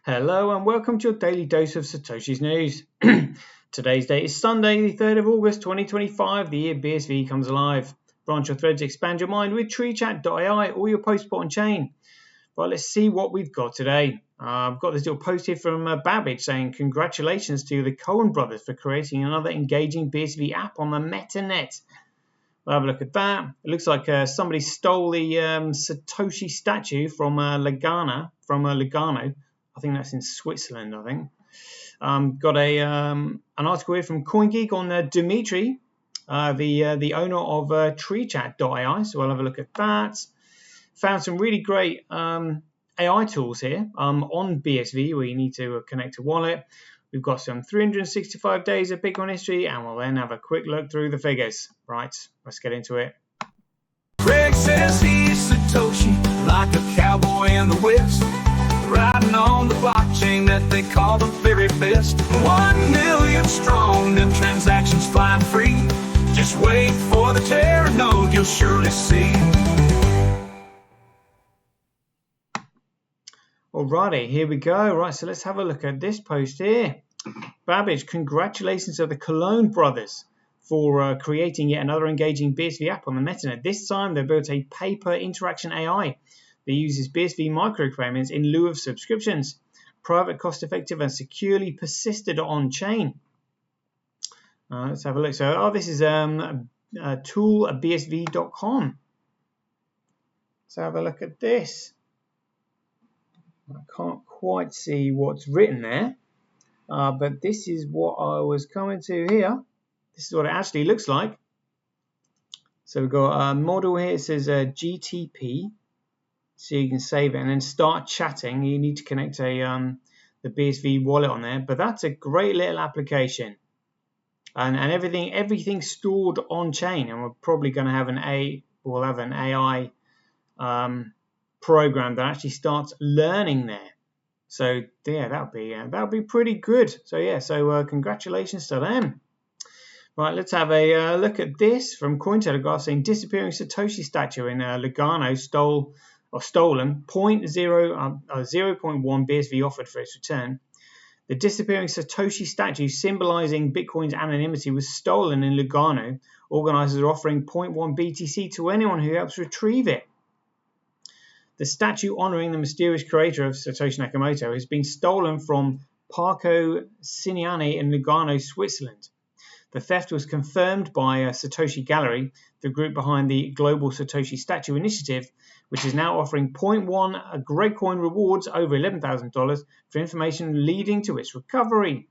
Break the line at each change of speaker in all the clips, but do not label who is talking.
Hello and welcome to your daily dose of Satoshi's news. Today's date is Sunday, the 3rd of August 2025, the year BSV comes alive. Branch your threads, expand your mind with treechat.ai or your postbot on chain. Right, let's see what we've got today. I've got this little post here from Babbage saying, congratulations to the Cohen brothers for creating another engaging BSV app on the MetaNet. We'll have a look at that. It looks like somebody stole the Satoshi statue from Lugano. I think that's in Switzerland, I think. Got an article here from CoinGeek on Dimitri, the owner of treechat.ai. So we'll have a look at that. Found some really great AI tools here on BSV where you need to connect a wallet. We've got some 365 days of Bitcoin history, and we'll then have a quick look through the figures. Right, let's get into it.
Greg says he's Satoshi, like a cowboy in the West, riding on the blockchain that they call the very best. 1 million strong, them transactions flying free. Just wait for the Terra node, you'll surely see.
Alrighty, here we go. Right, so let's have a look at this post here. Babbage, congratulations to the Cologne brothers for creating yet another engaging BSV app on the MetaNet. This time they built a paper interaction AI that uses BSV micropayments in lieu of subscriptions. Private, cost-effective, and securely persisted on-chain. Let's have a look. So, this is toolbsv.com. Let's have a look at this. I can't quite see what's written there, but this is what I was coming to here. This is what it actually looks like. So we've got a model here. It says GTP, so you can save it and then start chatting. You need to connect the BSV wallet on there, but that's a great little application, and everything stored on chain. And we're probably going to have an AI program that actually starts learning there. So yeah, that'll be pretty good. So yeah, congratulations to them. Right, let's have a look at this from Cointelegraph saying disappearing Satoshi statue in Lugano stolen 0.1 BSV offered for its return. The disappearing Satoshi statue symbolizing Bitcoin's anonymity was stolen in Lugano. Organizers are offering 0.1 BTC to anyone who helps retrieve it. The statue honoring the mysterious creator of Satoshi Nakamoto has been stolen from Parco Cignani in Lugano, Switzerland. The theft was confirmed by Satoshi Gallery, the group behind the Global Satoshi Statue Initiative, which is now offering 0.1 Great Coin rewards over $11,000 for information leading to its recovery.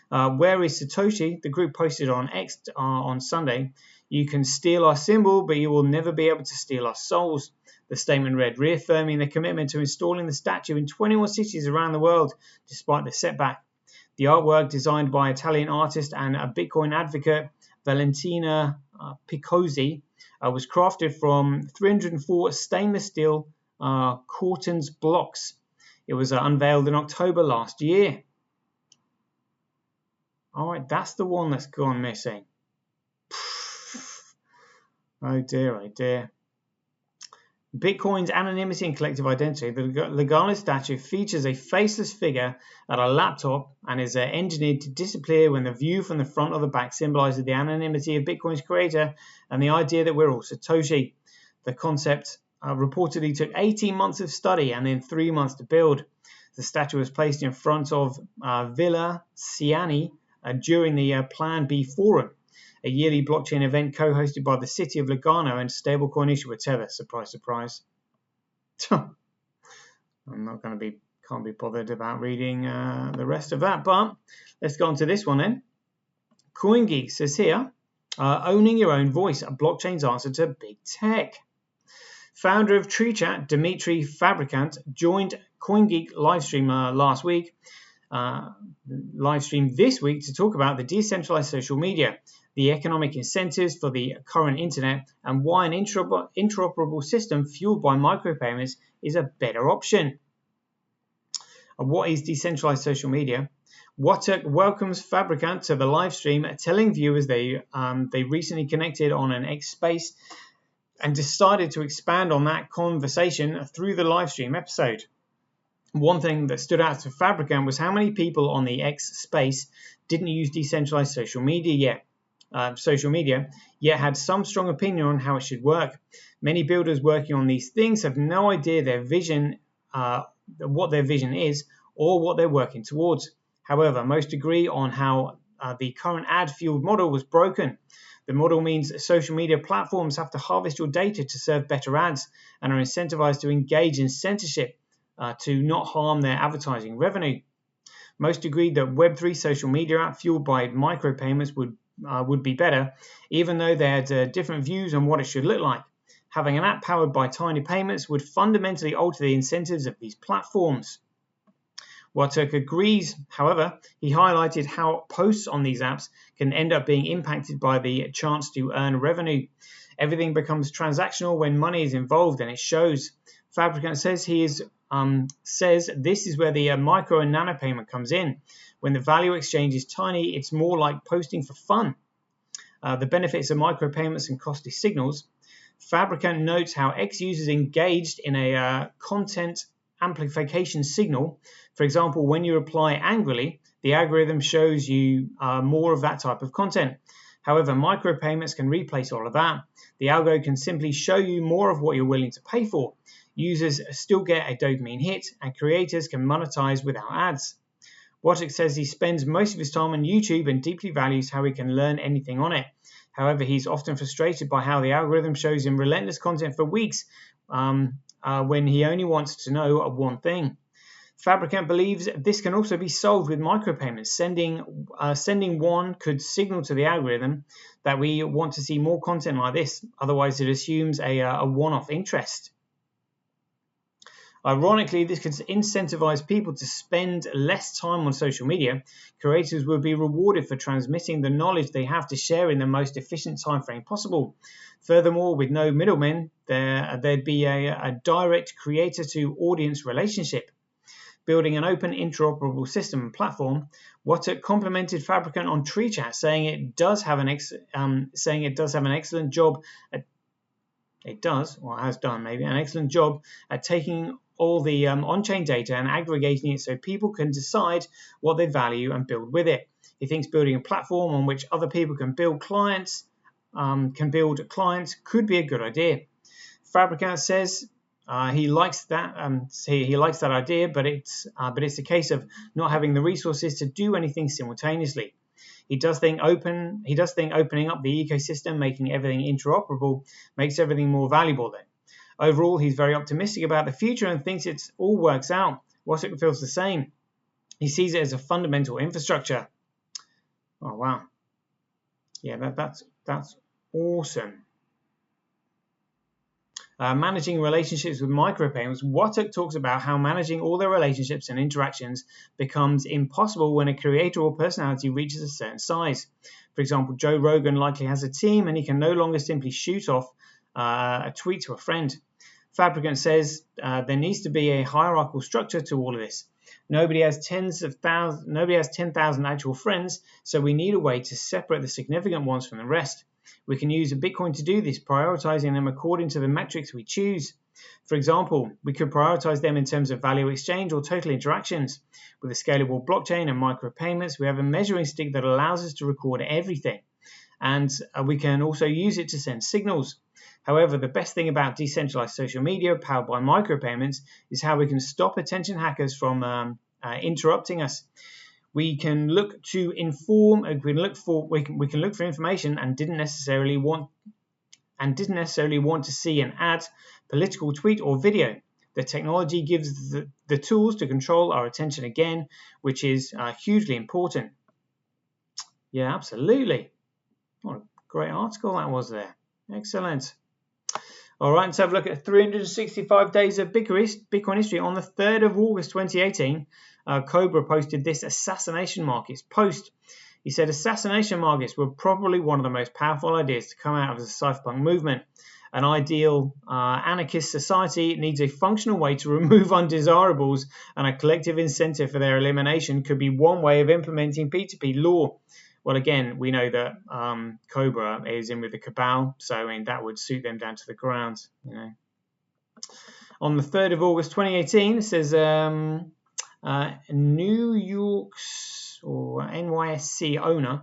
Where is Satoshi? The group posted on X on Sunday. You can steal our symbol, but you will never be able to steal our souls. The statement read, reaffirming their commitment to installing the statue in 21 cities around the world, despite the setback. The artwork, designed by Italian artist and a Bitcoin advocate, Valentina Picozzi, was crafted from 304 stainless steel Cortons blocks. It was unveiled in October last year. All right, that's the one that's gone missing. Oh dear, oh dear. Bitcoin's anonymity and collective identity. The Lugano statue features a faceless figure at a laptop and is engineered to disappear when the view from the front or the back symbolizes the anonymity of Bitcoin's creator and the idea that we're all Satoshi. The concept reportedly took 18 months of study and then 3 months to build. The statue was placed in front of Villa Ciani during the Plan B Forum, a yearly blockchain event co-hosted by the city of Lugano and stablecoin issuer Tether. Surprise, surprise. I'm not going to can't be bothered about reading the rest of that, but let's go on to this one then. CoinGeek says here, owning your own voice, a blockchain's answer to big tech. Founder of TreeChat, Dimitri Fabrikant, joined CoinGeek livestream last week. Livestream this week to talk about the decentralized social media, the economic incentives for the current internet, and why an interoperable system fueled by micropayments is a better option. What is decentralized social media? Watuk welcomes Fabrikant to the live stream, telling viewers they recently connected on an X space and decided to expand on that conversation through the live stream episode. One thing that stood out to Fabricant was how many people on the X space didn't use decentralized social media yet had some strong opinion on how it should work. Many builders working on these things have no idea what their vision is or what they're working towards. However, most agree on how the current ad-fueled model was broken. The model means social media platforms have to harvest your data to serve better ads and are incentivized to engage in censorship to not harm their advertising revenue. Most agreed that Web3 social media app fueled by micropayments would be better, even though they had different views on what it should look like. Having an app powered by tiny payments would fundamentally alter the incentives of these platforms. Watuk agrees, however, he highlighted how posts on these apps can end up being impacted by the chance to earn revenue. Everything becomes transactional when money is involved, and it shows. Fabricant says this is where the micro and nano payment comes in. When the value exchange is tiny, it's more like posting for fun. The benefits of micropayments and costly signals. Fabricant notes how X users engaged in a content amplification signal. For example, when you reply angrily, the algorithm shows you more of that type of content. However, micropayments can replace all of that. The algo can simply show you more of what you're willing to pay for. Users still get a dopamine hit, and creators can monetize without ads. Watuk says he spends most of his time on YouTube and deeply values how he can learn anything on it. However, he's often frustrated by how the algorithm shows him relentless content for weeks when he only wants to know one thing. Fabricant believes this can also be solved with micropayments. Sending one could signal to the algorithm that we want to see more content like this. Otherwise, it assumes a one-off interest. Ironically, this could incentivize people to spend less time on social media. Creators would be rewarded for transmitting the knowledge they have to share in the most efficient time frame possible. Furthermore, with no middlemen, there'd be a direct creator-to-audience relationship. Building an open, interoperable system and platform, Watuk complimented Fabricant on TreeChat, saying it does have an excellent job. Has done maybe an excellent job at taking all the on-chain data and aggregating it so people can decide what they value and build with it. He thinks building a platform on which other people can build clients could be a good idea. Fabricant says he likes that idea, but it's a case of not having the resources to do anything simultaneously. He does think opening up the ecosystem, making everything interoperable, makes everything more valuable then. Overall, he's very optimistic about the future and thinks it all works out. Watuk feels the same. He sees it as a fundamental infrastructure. Oh wow. Yeah, that's awesome. Managing relationships with micropayments, Watuk talks about how managing all their relationships and interactions becomes impossible when a creator or personality reaches a certain size. For example, Joe Rogan likely has a team and he can no longer simply shoot off a tweet to a friend. Fabricant says there needs to be a hierarchical structure to all of this. Nobody has 10,000 actual friends, so we need a way to separate the significant ones from the rest. We can use a Bitcoin to do this, prioritizing them according to the metrics we choose. For example, we could prioritize them in terms of value exchange or total interactions. With a scalable blockchain and micropayments, we have a measuring stick that allows us to record everything. And we can also use it to send signals. However, the best thing about decentralized social media powered by micropayments is how we can stop attention hackers from interrupting us. We can look to inform. We can look for information and didn't necessarily want to see an ad, political tweet, or video. The technology gives the tools to control our attention again, which is hugely important. Yeah, absolutely. What a great article that was there. Excellent. All right, let's have a look at 365 days of Bitcoin history. On the 3rd of August 2018, Cobra posted this assassination markets post. He said assassination markets were probably one of the most powerful ideas to come out of the cypherpunk movement. An ideal anarchist society needs a functional way to remove undesirables, and a collective incentive for their elimination could be one way of implementing P2P law. Well, again, we know that Cobra is in with the cabal, so I mean that would suit them down to the ground, you know. On the 3rd of August 2018, it says New York's or NYSE owner,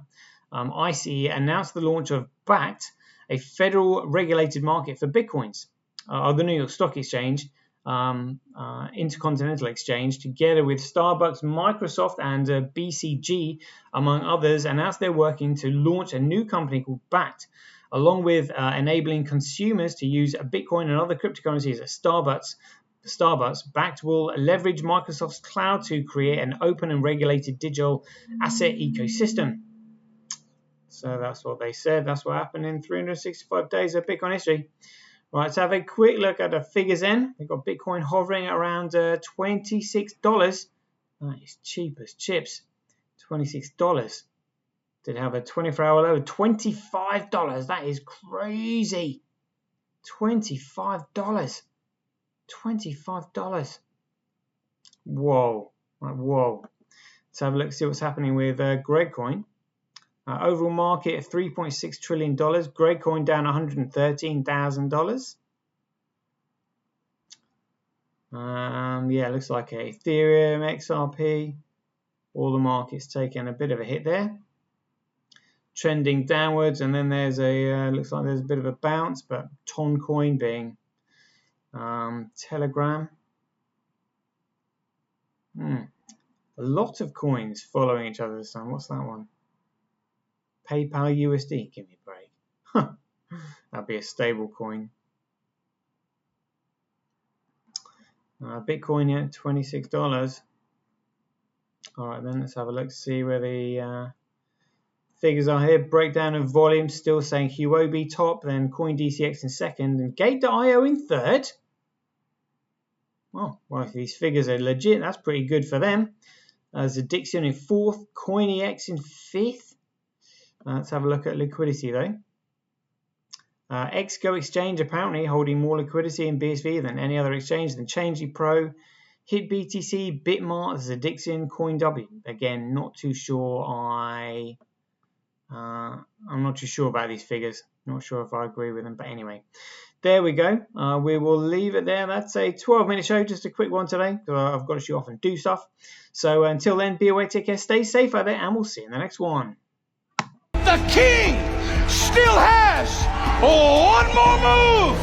ICE, announced the launch of BACT, a federal regulated market for Bitcoins. The New York Stock Exchange, Intercontinental Exchange, together with Starbucks, Microsoft, and BCG, among others, announced they're working to launch a new company called BACT, along with enabling consumers to use Bitcoin and other cryptocurrencies at Starbucks. BACT will leverage Microsoft's cloud to create an open and regulated digital asset ecosystem. So that's what they said. That's what happened in 365 days of Bitcoin history. Right, let's have a quick look at the figures then. We've got Bitcoin hovering at around $26. That is cheap as chips. $26. Did have a 24-hour low of $25. That is crazy. $25. $25. Whoa. Whoa. Let's have a look, see what's happening with Gregcoin. Overall market of $3.6 trillion. Gregcoin down $113,000. Yeah, looks like Ethereum, XRP. All the markets taking a bit of a hit there. Trending downwards, and then there's looks like there's a bit of a bounce, but Toncoin being Telegram. A lot of coins following each other this time. What's that one? PayPal USD. Give me a break. That'd be a stable coin. Bitcoin, yeah, $26. All right, then let's have a look, see where the figures are here. Breakdown of volume, still saying Huobi top, then CoinDCX in second, and Gate.io in third. Well, if these figures are legit, that's pretty good for them. Zodixion in fourth, CoinEx in fifth. Let's have a look at liquidity though. XGO Exchange apparently holding more liquidity in BSV than any other exchange than Changely Pro, HitBTC, Bitmart, Zodixion, CoinW. Again, not too sure. I'm not too sure about these figures. Not sure if I agree with them, but anyway, there we go. We will leave it there. That's a 12-minute show, just a quick one today, because I've got to shoot off and do stuff. So until then, be away, take care, stay safe out there, and we'll see you in the next one.
The king still has one more move.